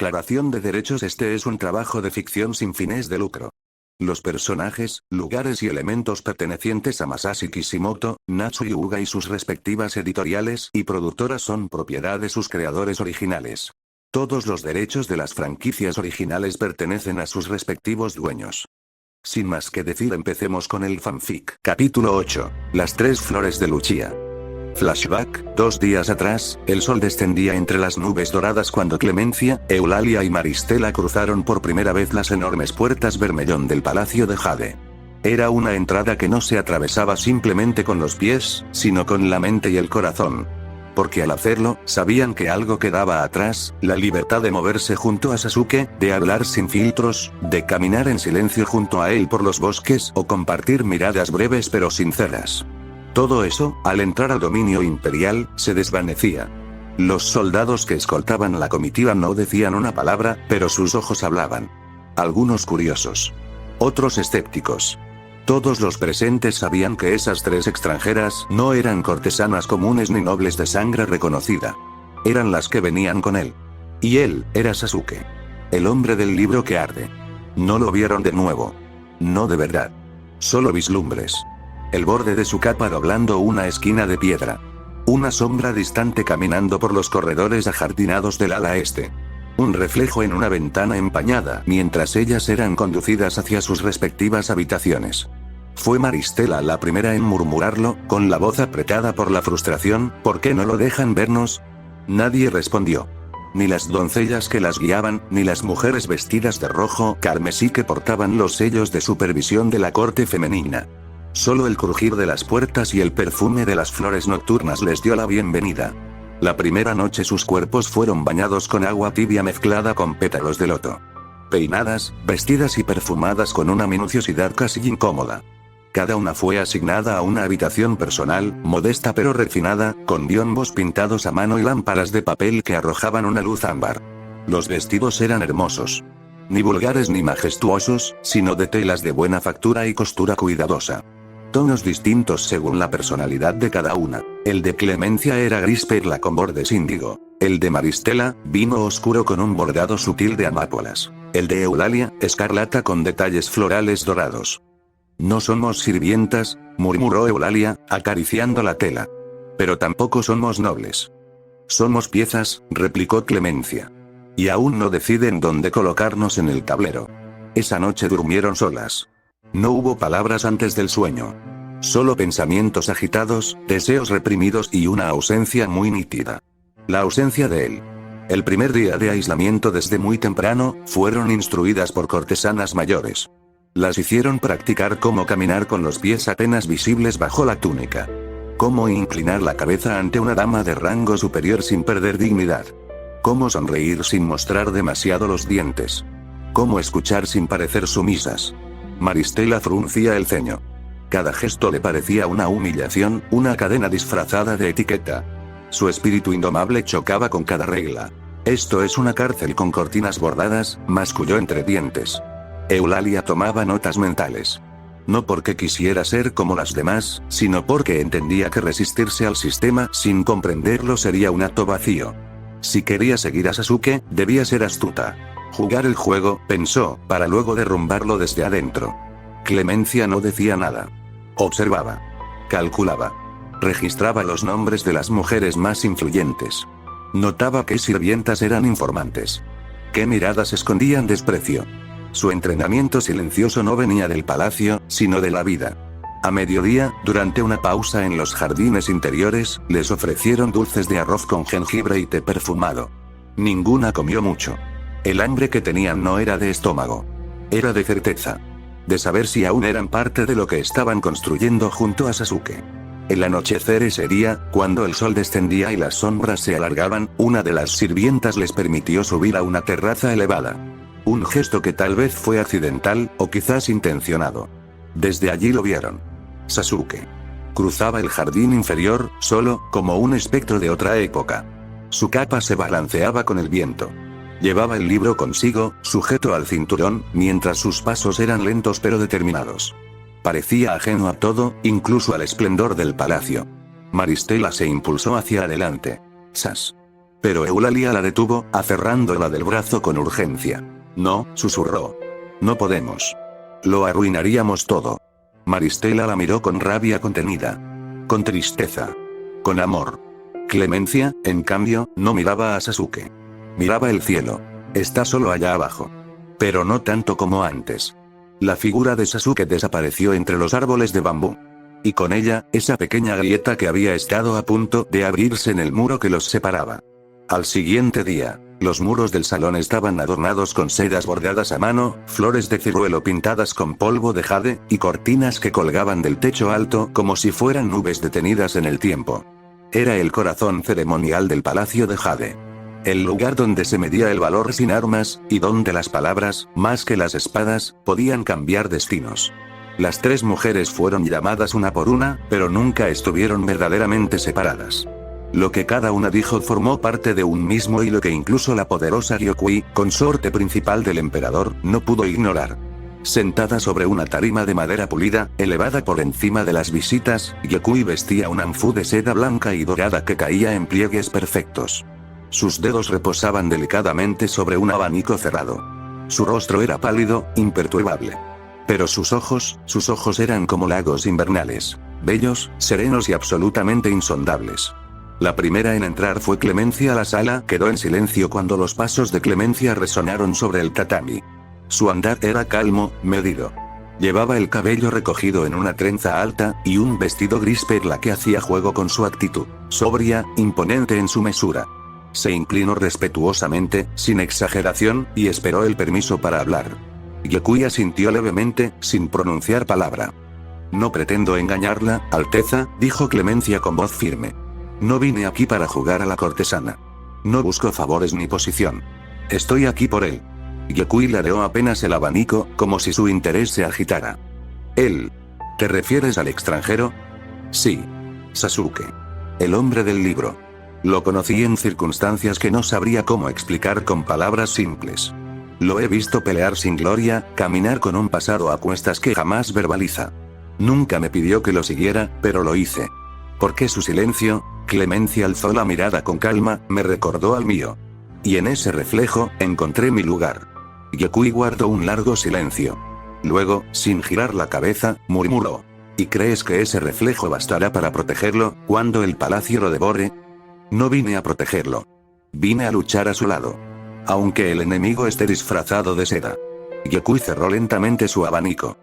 Aclaración de derechos. Este es un trabajo de ficción sin fines de lucro. Los personajes, lugares y elementos pertenecientes a Masashi Kishimoto, Natsu Hyuga y sus respectivas editoriales y productoras son propiedad de sus creadores originales. Todos los derechos de las franquicias originales pertenecen a sus respectivos dueños. Sin más que decir, empecemos con el fanfic. Capítulo 8. Las tres flores de Lucia. Flashback. 2 días atrás, el sol descendía entre las nubes doradas cuando Clemencia, Eulalia y Maristela cruzaron por primera vez las enormes puertas vermellón del Palacio de Jade. Era una entrada que no se atravesaba simplemente con los pies, sino con la mente y el corazón. Porque al hacerlo, sabían que algo quedaba atrás, la libertad de moverse junto a Sasuke, de hablar sin filtros, de caminar en silencio junto a él por los bosques o compartir miradas breves pero sinceras. Todo eso, al entrar al dominio imperial, se desvanecía. Los soldados que escoltaban la comitiva no decían una palabra, pero sus ojos hablaban. Algunos curiosos. Otros escépticos. Todos los presentes sabían que esas tres extranjeras no eran cortesanas comunes ni nobles de sangre reconocida. Eran las que venían con él. Y él, era Sasuke. El hombre del libro que arde. No lo vieron de nuevo. No de verdad. Solo vislumbres. El borde de su capa doblando una esquina de piedra. Una sombra distante caminando por los corredores ajardinados del ala este. Un reflejo en una ventana empañada mientras ellas eran conducidas hacia sus respectivas habitaciones. Fue Maristela la primera en murmurarlo, con la voz apretada por la frustración. ¿Por qué no lo dejan vernos? Nadie respondió. Ni las doncellas que las guiaban, ni las mujeres vestidas de rojo carmesí que portaban los sellos de supervisión de la corte femenina. Solo el crujir de las puertas y el perfume de las flores nocturnas les dio la bienvenida. La primera noche sus cuerpos fueron bañados con agua tibia mezclada con pétalos de loto. Peinadas, vestidas y perfumadas con una minuciosidad casi incómoda. Cada una fue asignada a una habitación personal, modesta pero refinada, con biombos pintados a mano y lámparas de papel que arrojaban una luz ámbar. Los vestidos eran hermosos. Ni vulgares ni majestuosos, sino de telas de buena factura y costura cuidadosa. Tonos distintos según la personalidad de cada una. El de Clemencia era gris perla con bordes índigo. El de Maristela, vino oscuro con un bordado sutil de amápolas. El de Eulalia, escarlata con detalles florales dorados. No somos sirvientas, murmuró Eulalia, acariciando la tela. Pero tampoco somos nobles. Somos piezas, replicó Clemencia. Y aún no deciden dónde colocarnos en el tablero. Esa noche durmieron solas. No hubo palabras antes del sueño. Solo pensamientos agitados, deseos reprimidos y una ausencia muy nítida. La ausencia de él. El primer día de aislamiento desde muy temprano, fueron instruidas por cortesanas mayores. Las hicieron practicar cómo caminar con los pies apenas visibles bajo la túnica. Cómo inclinar la cabeza ante una dama de rango superior sin perder dignidad. Cómo sonreír sin mostrar demasiado los dientes. Cómo escuchar sin parecer sumisas. Maristela fruncía el ceño. Cada gesto le parecía una humillación, una cadena disfrazada de etiqueta. Su espíritu indomable chocaba con cada regla. Esto es una cárcel con cortinas bordadas, masculló entre dientes. Eulalia tomaba notas mentales. No porque quisiera ser como las demás, sino porque entendía que resistirse al sistema sin comprenderlo sería un acto vacío. Si quería seguir a Sasuke, debía ser astuta. Jugar el juego, pensó, para luego derrumbarlo desde adentro. Clemencia no decía nada. Observaba. Calculaba. Registraba los nombres de las mujeres más influyentes. Notaba qué sirvientas eran informantes. Qué miradas escondían desprecio. Su entrenamiento silencioso no venía del palacio, sino de la vida. A mediodía, durante una pausa en los jardines interiores, les ofrecieron dulces de arroz con jengibre y té perfumado. Ninguna comió mucho. El hambre que tenían no era de estómago. Era de certeza. De saber si aún eran parte de lo que estaban construyendo junto a Sasuke. El anochecer ese día, cuando el sol descendía y las sombras se alargaban, una de las sirvientas les permitió subir a una terraza elevada. Un gesto que tal vez fue accidental, o quizás intencionado. Desde allí lo vieron. Sasuke. Cruzaba el jardín inferior, solo, como un espectro de otra época. Su capa se balanceaba con el viento. Llevaba el libro consigo, sujeto al cinturón, mientras sus pasos eran lentos pero determinados. Parecía ajeno a todo, incluso al esplendor del palacio. Maristela se impulsó hacia adelante. ¡Sas! Pero Eulalia la detuvo, aferrándola del brazo con urgencia. No, susurró. No podemos. Lo arruinaríamos todo. Maristela la miró con rabia contenida. Con tristeza. Con amor. Clemencia, en cambio, no miraba a Sasuke. Miraba el cielo. Está solo allá abajo. Pero no tanto como antes. La figura de Sasuke desapareció entre los árboles de bambú. Y con ella, esa pequeña grieta que había estado a punto de abrirse en el muro que los separaba. Al siguiente día, los muros del salón estaban adornados con sedas bordadas a mano, flores de ciruelo pintadas con polvo de jade, y cortinas que colgaban del techo alto como si fueran nubes detenidas en el tiempo. Era el corazón ceremonial del Palacio de Jade. El lugar donde se medía el valor sin armas, y donde las palabras, más que las espadas, podían cambiar destinos. Las 3 mujeres fueron llamadas una por una, pero nunca estuvieron verdaderamente separadas. Lo que cada una dijo formó parte de un mismo hilo que incluso la poderosa Ryukui, consorte principal del emperador, no pudo ignorar. Sentada sobre una tarima de madera pulida, elevada por encima de las visitas, Ryukui vestía un anfú de seda blanca y dorada que caía en pliegues perfectos. Sus dedos reposaban delicadamente sobre un abanico cerrado. Su rostro era pálido, imperturbable. Pero sus ojos eran como lagos invernales, bellos, serenos y absolutamente insondables. La primera en entrar fue Clemencia. La sala quedó en silencio cuando los pasos de Clemencia resonaron sobre el tatami. Su andar era calmo, medido. Llevaba el cabello recogido en una trenza alta, y un vestido gris perla que hacía juego con su actitud, sobria, imponente en su mesura. Se inclinó respetuosamente, sin exageración, y esperó el permiso para hablar. Ryukui asintió levemente, sin pronunciar palabra. No pretendo engañarla, Alteza, dijo Clemencia con voz firme. No vine aquí para jugar a la cortesana. No busco favores ni posición. Estoy aquí por él. Ryukui ladeó apenas el abanico, como si su interés se agitara. Él. ¿Te refieres al extranjero? Sí. Sasuke. El hombre del libro. Lo conocí en circunstancias que no sabría cómo explicar con palabras simples. Lo he visto pelear sin gloria, caminar con un pasado a cuestas que jamás verbaliza. Nunca me pidió que lo siguiera, pero lo hice. ¿Por qué su silencio? Clemencia alzó la mirada con calma, me recordó al mío. Y en ese reflejo, encontré mi lugar. Ryukui guardó un largo silencio. Luego, sin girar la cabeza, murmuró. ¿Y crees que ese reflejo bastará para protegerlo, cuando el palacio lo devore? No vine a protegerlo. Vine a luchar a su lado. Aunque el enemigo esté disfrazado de seda. Ryukui cerró lentamente su abanico.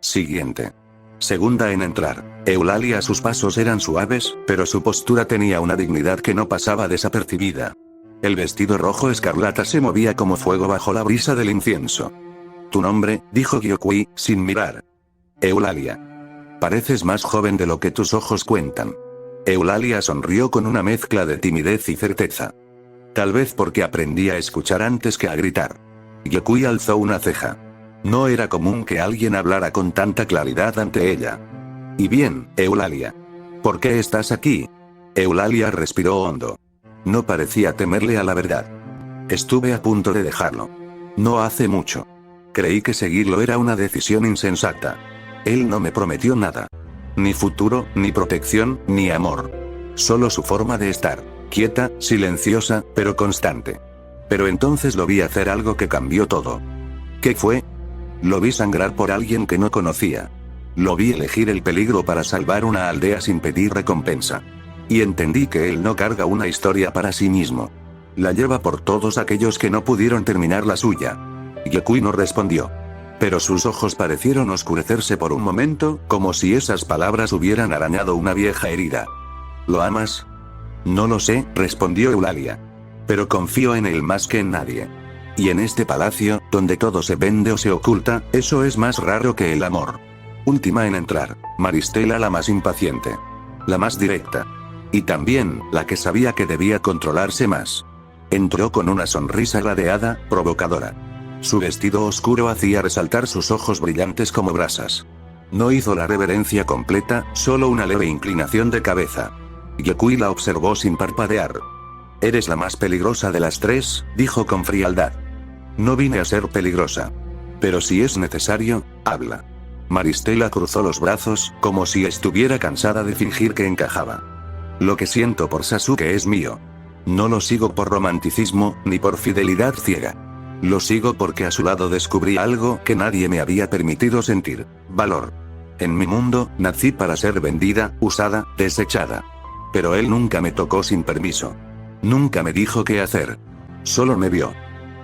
Siguiente. Segunda en entrar. Eulalia. Sus pasos eran suaves, pero su postura tenía una dignidad que no pasaba desapercibida. El vestido rojo escarlata se movía como fuego bajo la brisa del incienso. Tu nombre, dijo Ryukui, sin mirar. Eulalia. Pareces más joven de lo que tus ojos cuentan. Eulalia sonrió con una mezcla de timidez y certeza. Tal vez porque aprendí a escuchar antes que a gritar. Ryukui alzó una ceja. No era común que alguien hablara con tanta claridad ante ella. Y bien, Eulalia. ¿Por qué estás aquí? Eulalia respiró hondo. No parecía temerle a la verdad. Estuve a punto de dejarlo. No hace mucho. Creí que seguirlo era una decisión insensata. Él no me prometió nada. Ni futuro, ni protección, ni amor. Solo su forma de estar, quieta, silenciosa, pero constante. Pero entonces lo vi hacer algo que cambió todo. ¿Qué fue? Lo vi sangrar por alguien que no conocía. Lo vi elegir el peligro para salvar una aldea sin pedir recompensa. Y entendí que él no carga una historia para sí mismo. La lleva por todos aquellos que no pudieron terminar la suya. Ryukui no respondió. Pero sus ojos parecieron oscurecerse por un momento, como si esas palabras hubieran arañado una vieja herida. ¿Lo amas? No lo sé, respondió Eulalia. Pero confío en él más que en nadie. Y en este palacio, donde todo se vende o se oculta, eso es más raro que el amor. Última en entrar, Maristela, la más impaciente. La más directa. Y también, la que sabía que debía controlarse más. Entró con una sonrisa gradeada, provocadora. Su vestido oscuro hacía resaltar sus ojos brillantes como brasas. No hizo la reverencia completa, solo una leve inclinación de cabeza. Ryukui la observó sin parpadear. Eres la más peligrosa de las 3, dijo con frialdad. No vine a ser peligrosa. Pero si es necesario, habla. Maristela cruzó los brazos, como si estuviera cansada de fingir que encajaba. Lo que siento por Sasuke es mío. No lo sigo por romanticismo, ni por fidelidad ciega. Lo sigo porque a su lado descubrí algo que nadie me había permitido sentir: valor. En mi mundo, nací para ser vendida, usada, desechada. Pero él nunca me tocó sin permiso. Nunca me dijo qué hacer. Solo me vio.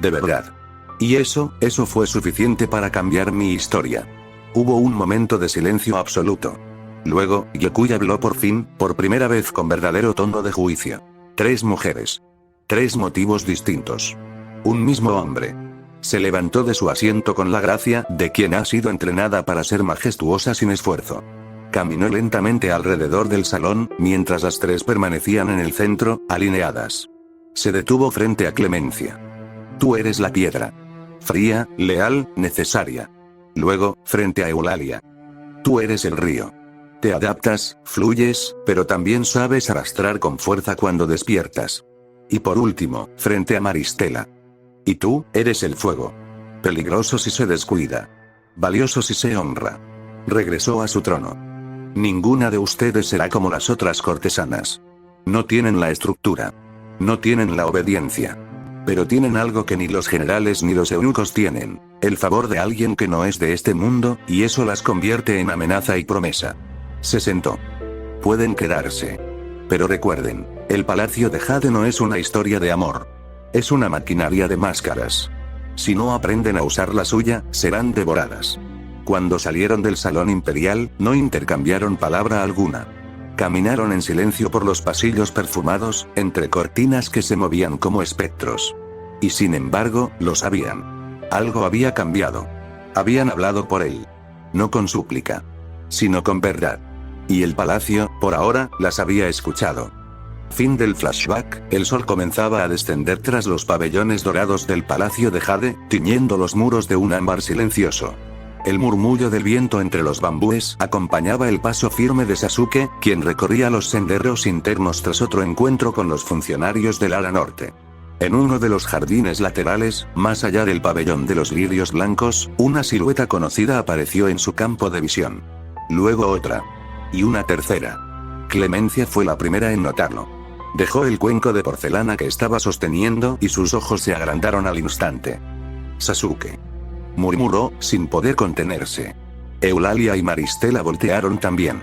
De verdad. Y eso fue suficiente para cambiar mi historia. Hubo un momento de silencio absoluto. Luego, Yokui habló por fin, por primera vez con verdadero tono de juicio. 3 mujeres. 3 motivos distintos. Un mismo hombre. Se levantó de su asiento con la gracia de quien ha sido entrenada para ser majestuosa sin esfuerzo. Caminó lentamente alrededor del salón, mientras las 3 permanecían en el centro, alineadas. Se detuvo frente a Clemencia. Tú eres la piedra. Fría, leal, necesaria. Luego, frente a Eulalia. Tú eres el río. Te adaptas, fluyes, pero también sabes arrastrar con fuerza cuando despiertas. Y por último, frente a Maristela. Y tú, eres el fuego. Peligroso si se descuida. Valioso si se honra. Regresó a su trono. Ninguna de ustedes será como las otras cortesanas. No tienen la estructura. No tienen la obediencia. Pero tienen algo que ni los generales ni los eunucos tienen: el favor de alguien que no es de este mundo, y eso las convierte en amenaza y promesa. Se sentó. Pueden quedarse. Pero recuerden, el palacio de Jade no es una historia de amor. Es una maquinaria de máscaras. Si no aprenden a usar la suya, serán devoradas. Cuando salieron del salón imperial, no intercambiaron palabra alguna. Caminaron en silencio por los pasillos perfumados, entre cortinas que se movían como espectros. Y sin embargo, lo sabían. Algo había cambiado. Habían hablado por él. No con súplica, sino con verdad. Y el palacio, por ahora, las había escuchado. Fin del flashback. El sol comenzaba a descender tras los pabellones dorados del palacio de Jade, tiñendo los muros de un ámbar silencioso. El murmullo del viento entre los bambúes acompañaba el paso firme de Sasuke, quien recorría los senderos internos tras otro encuentro con los funcionarios del ala norte. En uno de los jardines laterales, más allá del pabellón de los lirios blancos, una silueta conocida apareció en su campo de visión. Luego otra. Y una tercera. Clemencia fue la primera en notarlo. Dejó el cuenco de porcelana que estaba sosteniendo y sus ojos se agrandaron al instante. Sasuke. Murmuró, sin poder contenerse. Eulalia y Maristela voltearon también.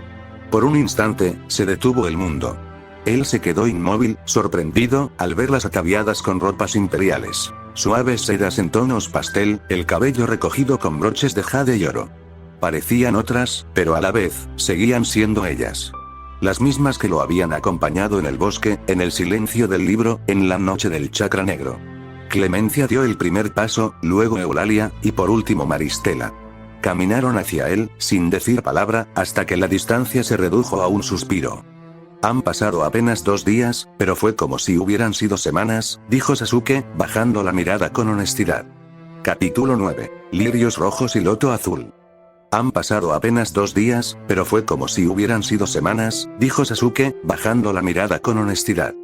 Por un instante, se detuvo el mundo. Él se quedó inmóvil, sorprendido, al verlas ataviadas con ropas imperiales. Suaves sedas en tonos pastel, el cabello recogido con broches de jade y oro. Parecían otras, pero a la vez, seguían siendo ellas. Las mismas que lo habían acompañado en el bosque, en el silencio del libro, en la noche del chakra negro. Clemencia dio el primer paso, luego Eulalia, y por último Maristela. Caminaron hacia él, sin decir palabra, hasta que la distancia se redujo a un suspiro. Han pasado apenas 2 días, pero fue como si hubieran sido semanas, dijo Sasuke, bajando la mirada con honestidad. Capítulo 9. Lirios rojos y loto azul. Han pasado apenas 2 días, pero fue como si hubieran sido semanas, dijo Sasuke, bajando la mirada con honestidad.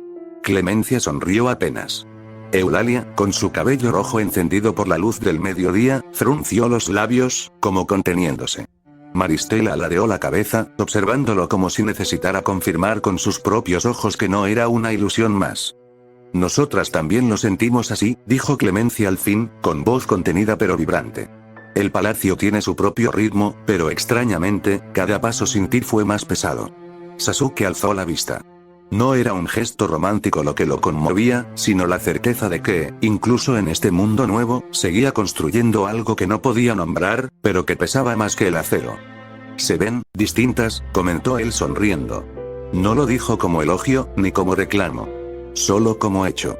Clemencia sonrió apenas. Eulalia, con su cabello rojo encendido por la luz del mediodía, frunció los labios, como conteniéndose. Maristela ladeó la cabeza, observándolo como si necesitara confirmar con sus propios ojos que no era una ilusión más. Nosotras también lo sentimos así, dijo Clemencia al fin, con voz contenida pero vibrante. El palacio tiene su propio ritmo, pero extrañamente, cada paso sin ti fue más pesado. Sasuke alzó la vista. No era un gesto romántico lo que lo conmovía, sino la certeza de que, incluso en este mundo nuevo, seguía construyendo algo que no podía nombrar, pero que pesaba más que el acero. Se ven distintas, comentó él sonriendo. No lo dijo como elogio, ni como reclamo. Solo como hecho.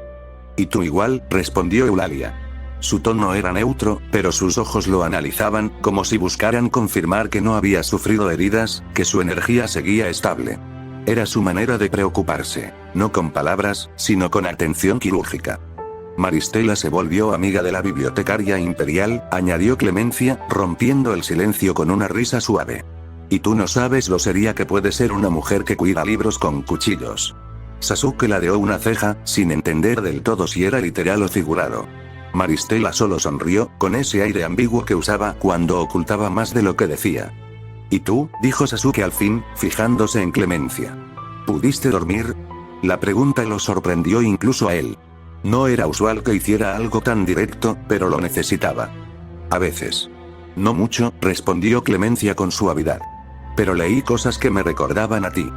Y tú igual, respondió Eulalia. Su tono era neutro, pero sus ojos lo analizaban, como si buscaran confirmar que no había sufrido heridas, que su energía seguía estable. Era su manera de preocuparse, no con palabras, sino con atención quirúrgica. Maristela se volvió amiga de la bibliotecaria imperial, añadió Clemencia, rompiendo el silencio con una risa suave. Y tú no sabes lo seria que puede ser una mujer que cuida libros con cuchillos. Sasuke ladeó una ceja, sin entender del todo si era literal o figurado. Maristela solo sonrió, con ese aire ambiguo que usaba cuando ocultaba más de lo que decía. ¿Y tú?, dijo Sasuke al fin, fijándose en Clemencia. ¿Pudiste dormir? La pregunta lo sorprendió incluso a él. No era usual que hiciera algo tan directo, pero lo necesitaba. A veces. No mucho, respondió Clemencia con suavidad. Pero leí cosas que me recordaban a ti.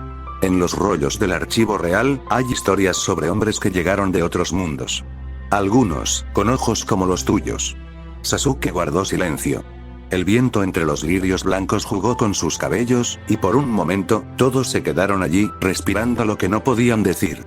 En los rollos del archivo real, hay historias sobre hombres que llegaron de otros mundos. Algunos, con ojos como los tuyos. Sasuke guardó silencio. El viento entre los lirios blancos jugó con sus cabellos, y por un momento, todos se quedaron allí, respirando lo que no podían decir.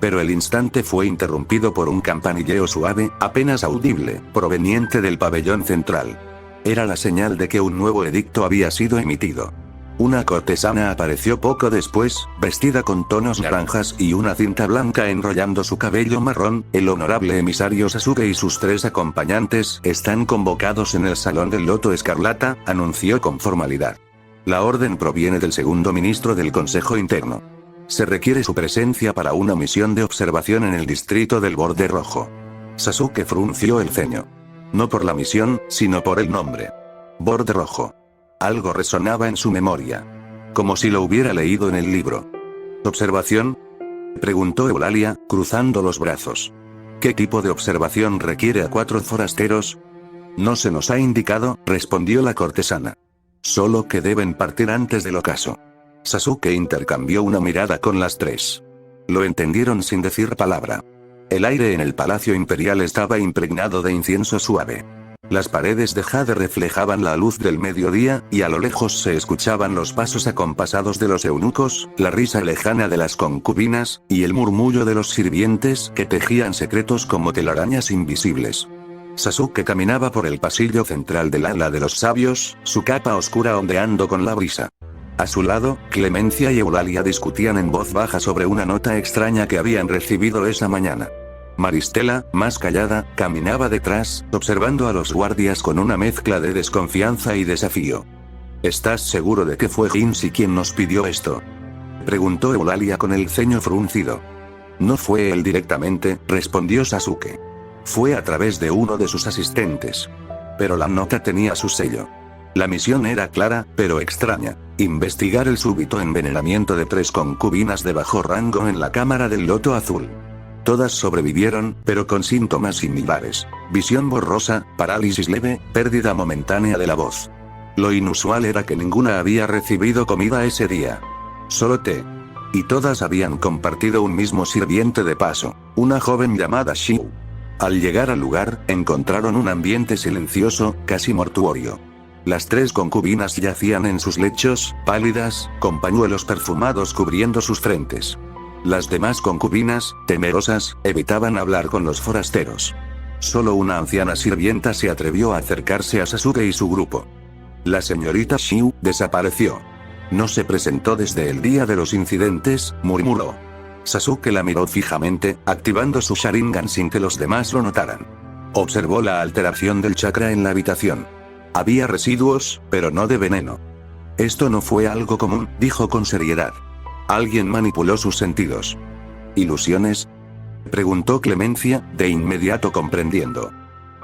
Pero el instante fue interrumpido por un campanilleo suave, apenas audible, proveniente del pabellón central. Era la señal de que un nuevo edicto había sido emitido. Una cortesana apareció poco después, vestida con tonos naranjas y una cinta blanca enrollando su cabello marrón. El honorable emisario Sasuke y sus 3 acompañantes están convocados en el Salón del Loto Escarlata, anunció con formalidad. La orden proviene del segundo ministro del Consejo Interno. Se requiere su presencia para una misión de observación en el distrito del Borde Rojo. Sasuke frunció el ceño. No por la misión, sino por el nombre. Borde Rojo. Algo resonaba en su memoria. Como si lo hubiera leído en el libro. ¿Observación? Preguntó Eulalia, cruzando los brazos. ¿Qué tipo de observación requiere a 4 forasteros? No se nos ha indicado, respondió la cortesana. Solo que deben partir antes del ocaso. Sasuke intercambió una mirada con las 3. Lo entendieron sin decir palabra. El aire en el palacio imperial estaba impregnado de incienso suave. Las paredes de jade reflejaban la luz del mediodía, y a lo lejos se escuchaban los pasos acompasados de los eunucos, la risa lejana de las concubinas, y el murmullo de los sirvientes que tejían secretos como telarañas invisibles. Sasuke caminaba por el pasillo central del ala de los sabios, su capa oscura ondeando con la brisa. A su lado, Clemencia y Eulalia discutían en voz baja sobre una nota extraña que habían recibido esa mañana. Maristela, más callada, caminaba detrás, observando a los guardias con una mezcla de desconfianza y desafío. ¿Estás seguro de que fue Jinshi quien nos pidió esto?, preguntó Eulalia con el ceño fruncido. No fue él directamente, respondió Sasuke. Fue a través de uno de sus asistentes. Pero la nota tenía su sello. La misión era clara, pero extraña. Investigar el súbito envenenamiento de 3 concubinas de bajo rango en la Cámara del Loto Azul. Todas sobrevivieron, pero con síntomas similares. Visión borrosa, parálisis leve, pérdida momentánea de la voz. Lo inusual era que ninguna había recibido comida ese día. Solo té. Y todas habían compartido un mismo sirviente de paso, una joven llamada Shiu. Al llegar al lugar, encontraron un ambiente silencioso, casi mortuorio. Las 3 concubinas yacían en sus lechos, pálidas, con pañuelos perfumados cubriendo sus frentes. Las demás concubinas, temerosas, evitaban hablar con los forasteros. Solo una anciana sirvienta se atrevió a acercarse a Sasuke y su grupo. La señorita Shiu desapareció. No se presentó desde el día de los incidentes, murmuró. Sasuke la miró fijamente, activando su Sharingan sin que los demás lo notaran. Observó la alteración del chakra en la habitación. Había residuos, pero no de veneno. Esto no fue algo común, dijo con seriedad. Alguien manipuló sus sentidos. ¿Ilusiones?, preguntó Clemencia, de inmediato comprendiendo.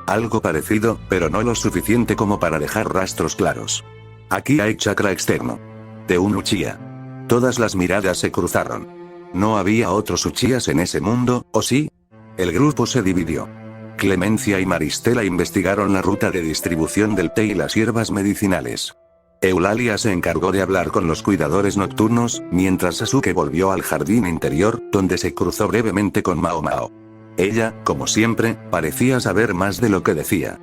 Algo parecido, pero no lo suficiente como para dejar rastros claros. Aquí hay chakra externo. De un Uchiha. Todas las miradas se cruzaron. ¿No había otros Uchihas en ese mundo, o sí? El grupo se dividió. Clemencia y Maristela investigaron la ruta de distribución del té y las hierbas medicinales. Eulalia se encargó de hablar con los cuidadores nocturnos, mientras Sasuke volvió al jardín interior, donde se cruzó brevemente con Mao Mao. Ella, como siempre, parecía saber más de lo que decía.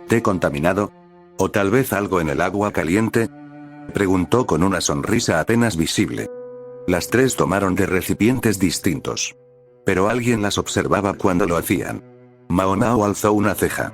¿Té contaminado? ¿O tal vez algo en el agua caliente?, preguntó con una sonrisa apenas visible. Las 3 tomaron de recipientes distintos. Pero alguien las observaba cuando lo hacían. Mao Mao alzó una ceja.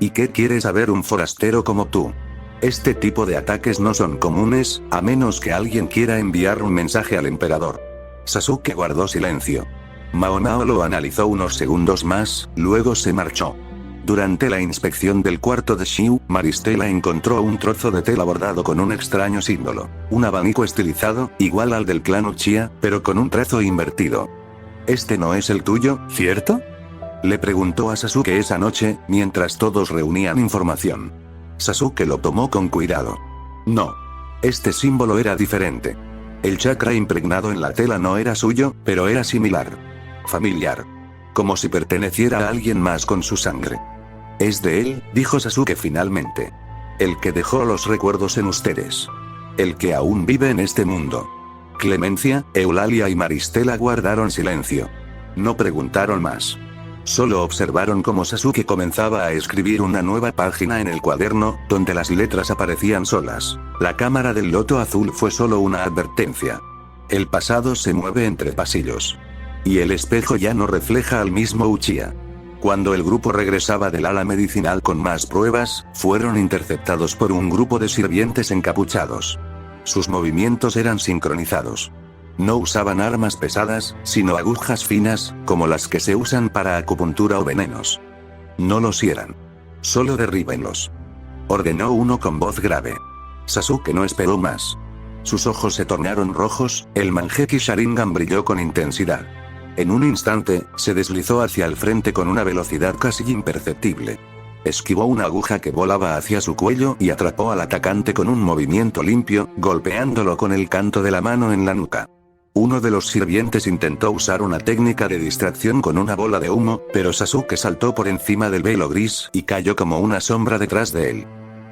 ¿Y qué quiere saber un forastero como tú? Este tipo de ataques no son comunes, a menos que alguien quiera enviar un mensaje al emperador. Sasuke guardó silencio. Mao Mao lo analizó unos segundos más, luego se marchó. Durante la inspección del cuarto de Shiu, Maristela encontró un trozo de tela bordado con un extraño símbolo. Un abanico estilizado, igual al del clan Uchiha, pero con un trazo invertido. ¿Este no es el tuyo, cierto?, le preguntó a Sasuke esa noche, mientras todos reunían información. Sasuke lo tomó con cuidado. No. Este símbolo era diferente. El chakra impregnado en la tela no era suyo, pero era similar. Familiar. Como si perteneciera a alguien más con su sangre. Es de él, dijo Sasuke finalmente. El que dejó los recuerdos en ustedes. El que aún vive en este mundo. Clemencia, Eulalia y Maristela guardaron silencio. No preguntaron más. Solo observaron cómo Sasuke comenzaba a escribir una nueva página en el cuaderno, donde las letras aparecían solas. La cámara del loto azul fue solo una advertencia. El pasado se mueve entre pasillos. Y el espejo ya no refleja al mismo Uchiha. Cuando el grupo regresaba del ala medicinal con más pruebas, fueron interceptados por un grupo de sirvientes encapuchados. Sus movimientos eran sincronizados. No usaban armas pesadas, sino agujas finas, como las que se usan para acupuntura o venenos. No los hieran. Solo derríbenlos. Ordenó uno con voz grave. Sasuke no esperó más. Sus ojos se tornaron rojos, el Mangekyou Sharingan brilló con intensidad. En un instante, se deslizó hacia el frente con una velocidad casi imperceptible. Esquivó una aguja que volaba hacia su cuello y atrapó al atacante con un movimiento limpio, golpeándolo con el canto de la mano en la nuca. Uno de los sirvientes intentó usar una técnica de distracción con una bola de humo, pero Sasuke saltó por encima del velo gris y cayó como una sombra detrás de él.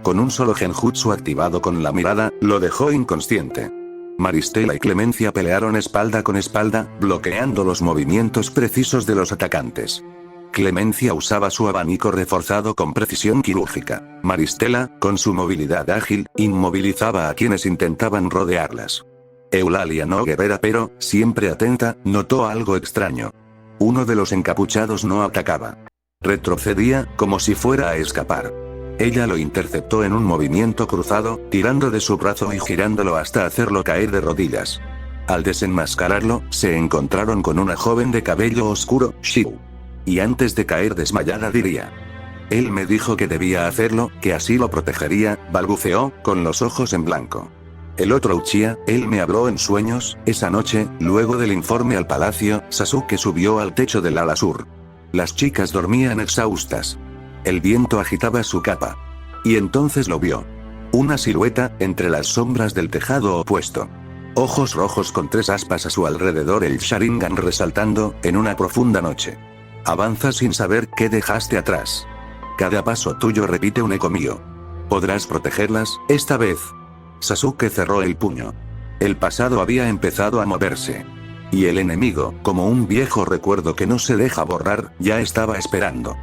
Con un solo genjutsu activado con la mirada, lo dejó inconsciente. Maristela y Clemencia pelearon espalda con espalda, bloqueando los movimientos precisos de los atacantes. Clemencia usaba su abanico reforzado con precisión quirúrgica. Maristela, con su movilidad ágil, inmovilizaba a quienes intentaban rodearlas. Eulalia, no guerrera pero, siempre atenta, notó algo extraño. Uno de los encapuchados no atacaba. Retrocedía, como si fuera a escapar. Ella lo interceptó en un movimiento cruzado, tirando de su brazo y girándolo hasta hacerlo caer de rodillas. Al desenmascararlo, se encontraron con una joven de cabello oscuro, Shiu. Y antes de caer desmayada diría: él me dijo que debía hacerlo, que así lo protegería, balbuceó, con los ojos en blanco. El otro Uchiha, él me habló en sueños. Esa noche, luego del informe al palacio, Sasuke subió al techo del ala sur. Las chicas dormían exhaustas. El viento agitaba su capa. Y entonces lo vio. Una silueta, entre las sombras del tejado opuesto. Ojos rojos con 3 aspas a su alrededor, el Sharingan resaltando, en una profunda noche. Avanza sin saber qué dejaste atrás. Cada paso tuyo repite un eco mío. ¿Podrás protegerlas, esta vez? Sasuke cerró el puño. El pasado había empezado a moverse. Y el enemigo, como un viejo recuerdo que no se deja borrar, ya estaba esperando.